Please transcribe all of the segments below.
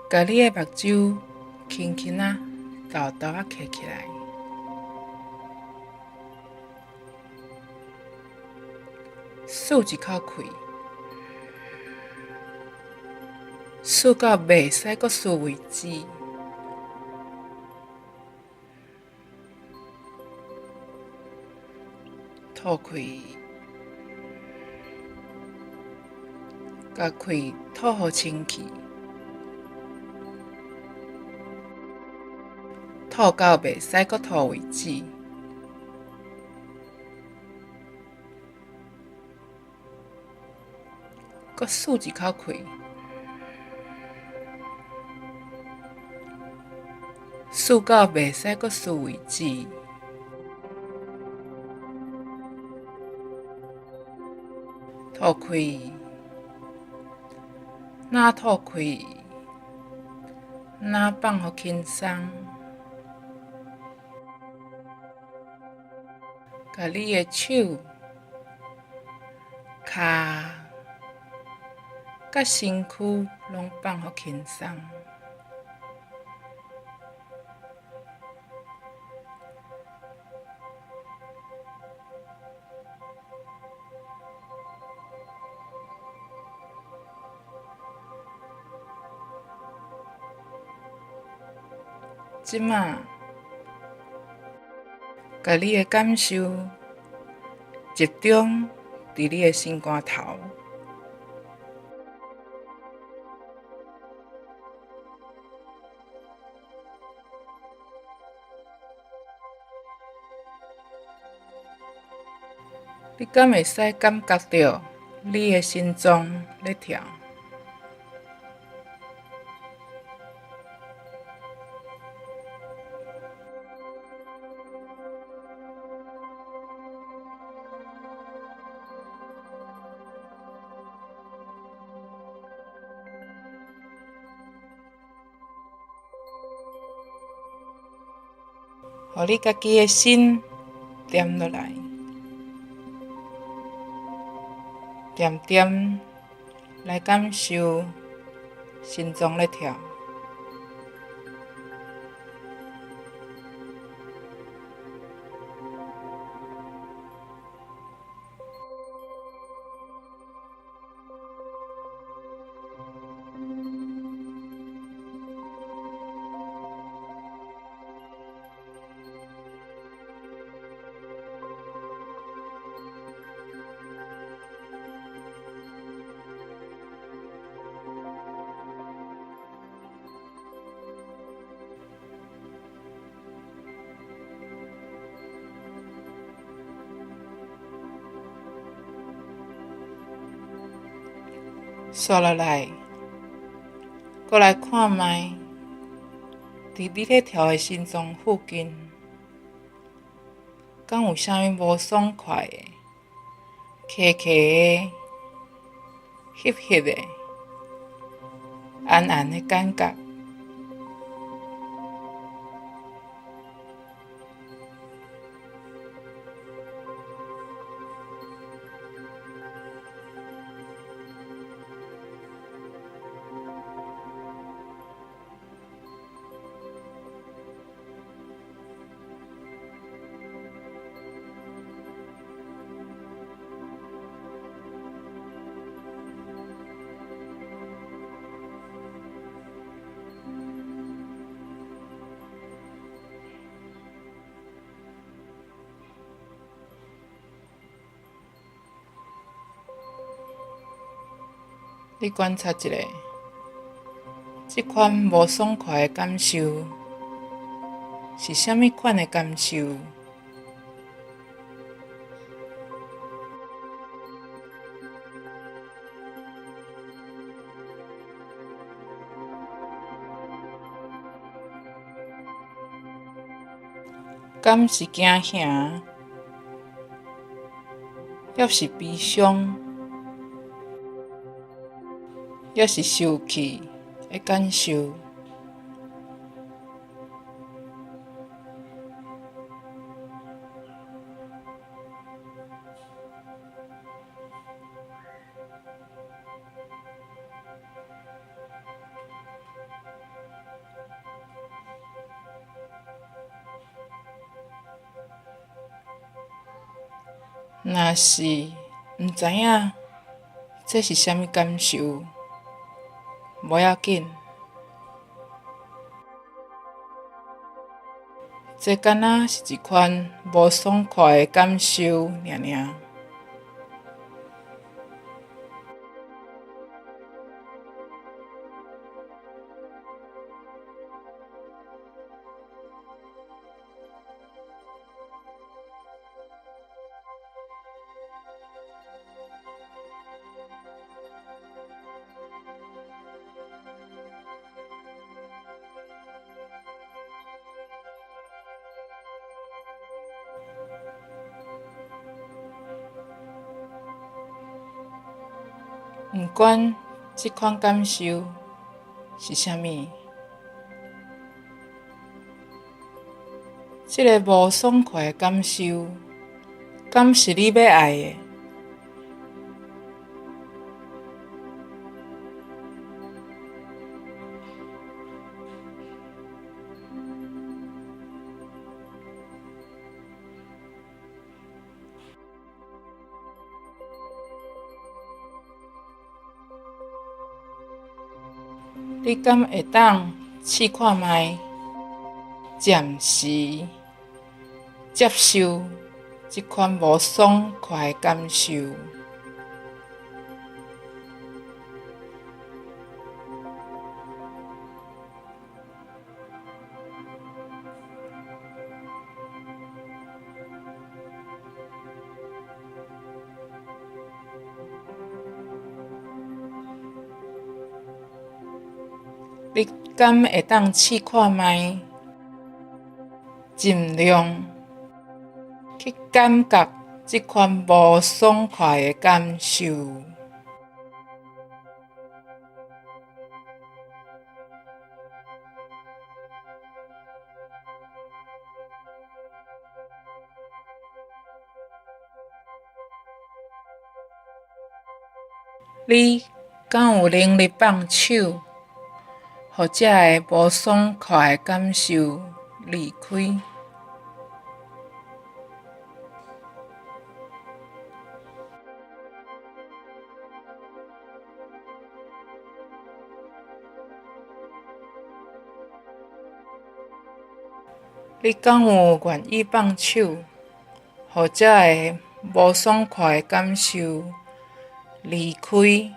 甲你的目睭轻轻啊、豆豆啊揢起来，吐一口气，吐到袂使阁吐为止。吐气，甲气吐互清气，吐到袂使阁吐为止。阁吐一口气，吐到袂使阁吐为止。吐气，哪吐气，哪放互轻松。甲你的手、骹、甲身躯拢放互轻松。即马，甲你的感受集中伫你的心肝头，你敢会使感觉到你的心脏咧跳？互你家己的心沉落来，点点来感受心脏咧跳。刷落来，搁来看卖，伫你咧跳的心脏附近，敢有啥物无爽快的、揢揢的、翕翕的、暗暗的感觉？你观察一下，这款无爽快的感受是啥物款的感受？敢是惊吓，抑是悲伤，抑是受气的感受？若是毋知影这是啥物感受，无要紧，这敢若是一款无爽快的感受尔。毋管即款感受是啥物，即个无爽快的感受，敢是你要爱的？你敢会当试看觅，暂时接受即款无爽快的感受？你敢会当试看觅，尽量去感觉即款无爽快的感受？你敢有能力放手，互这个无爽快的感受离开？你敢有愿意放手，互这个无爽快的感受离开？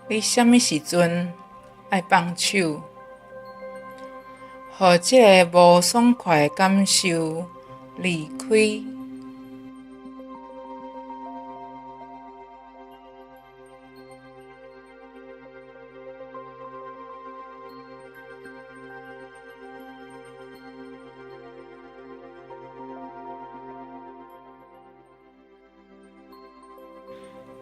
你啥物时阵爱放手，互这个无爽快的感受离开？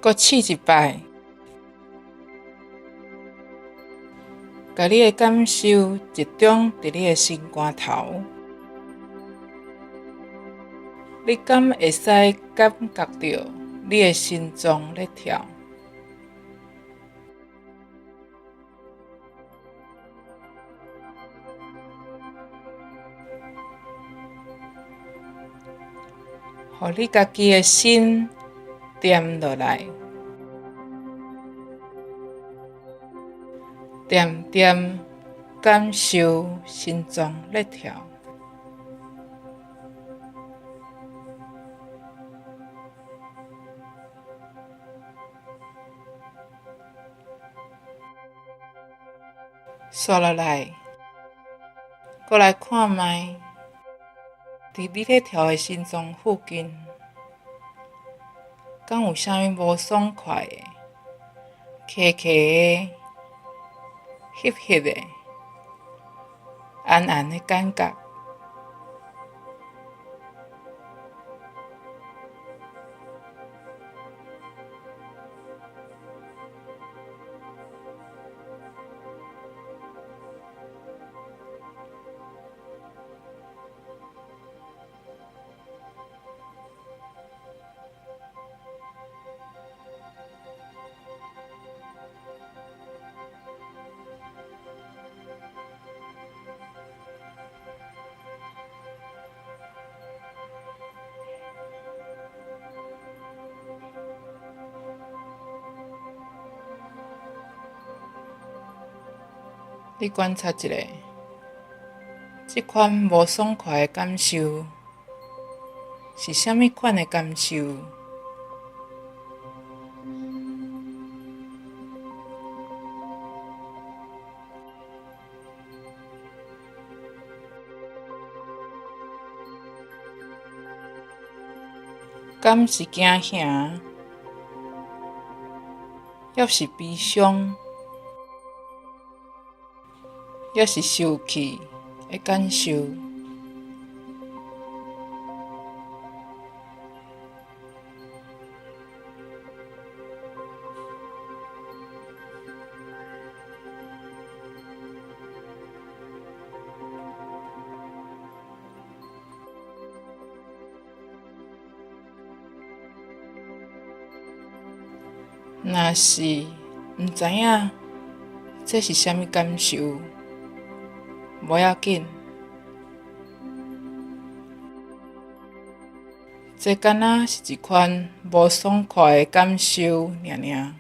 搁试一摆，甲你的感受集中伫你的心肝头。你敢会使感觉到你的心脏在跳？互你家己的心沉落来，点点感受心脏在跳。刷落来，搁来看觅，伫你咧跳的心脏附近，敢有啥物无爽快的、咳咳的、翕翕的、暗暗的感觉？你观察一下，即款无爽快的感受是啥物款的感受？敢是惊吓，抑是悲伤，抑是受气的感受？若是毋知影这是啥物感受，无要紧，这敢若是一款无爽快的感受尔。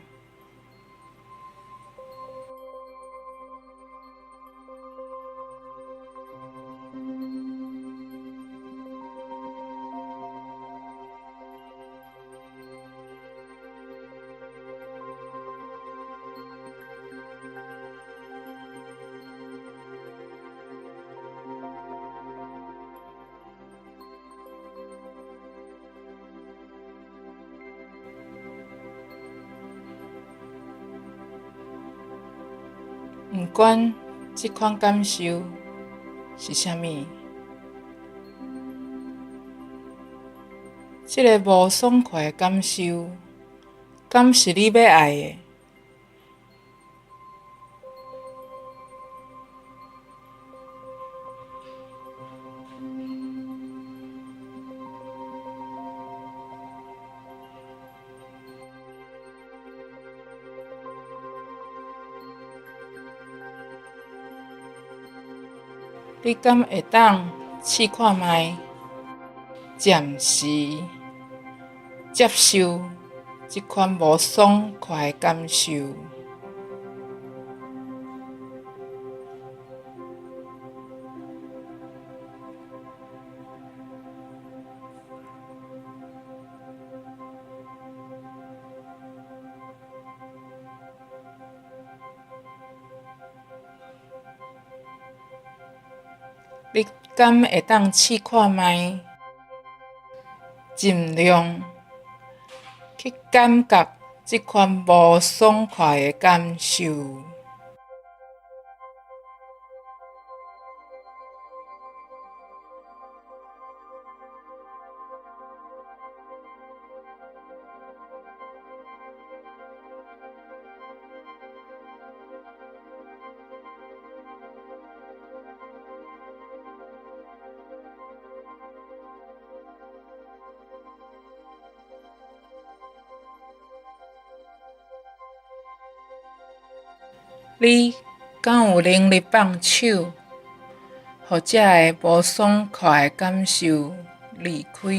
毋管即款感受是啥物，即个无爽快的感受，敢是你要爱的？你敢会当试看觅，暂时接受即款无爽快的感受？你敢会当试看觅，尽量去感觉即款无爽快的感受？你敢有能力放手，互这个无爽快的感受离开？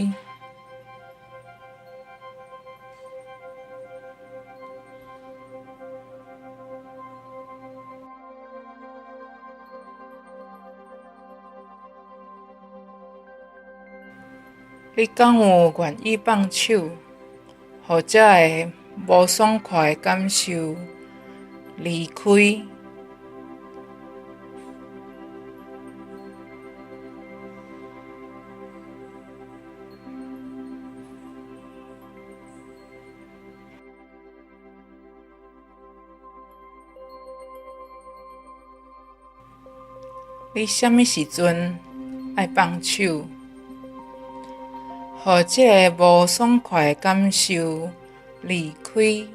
你敢有愿意放手，互这个无爽快的感受离开？你什么时阵爱放手，互这个无爽快的感受离开？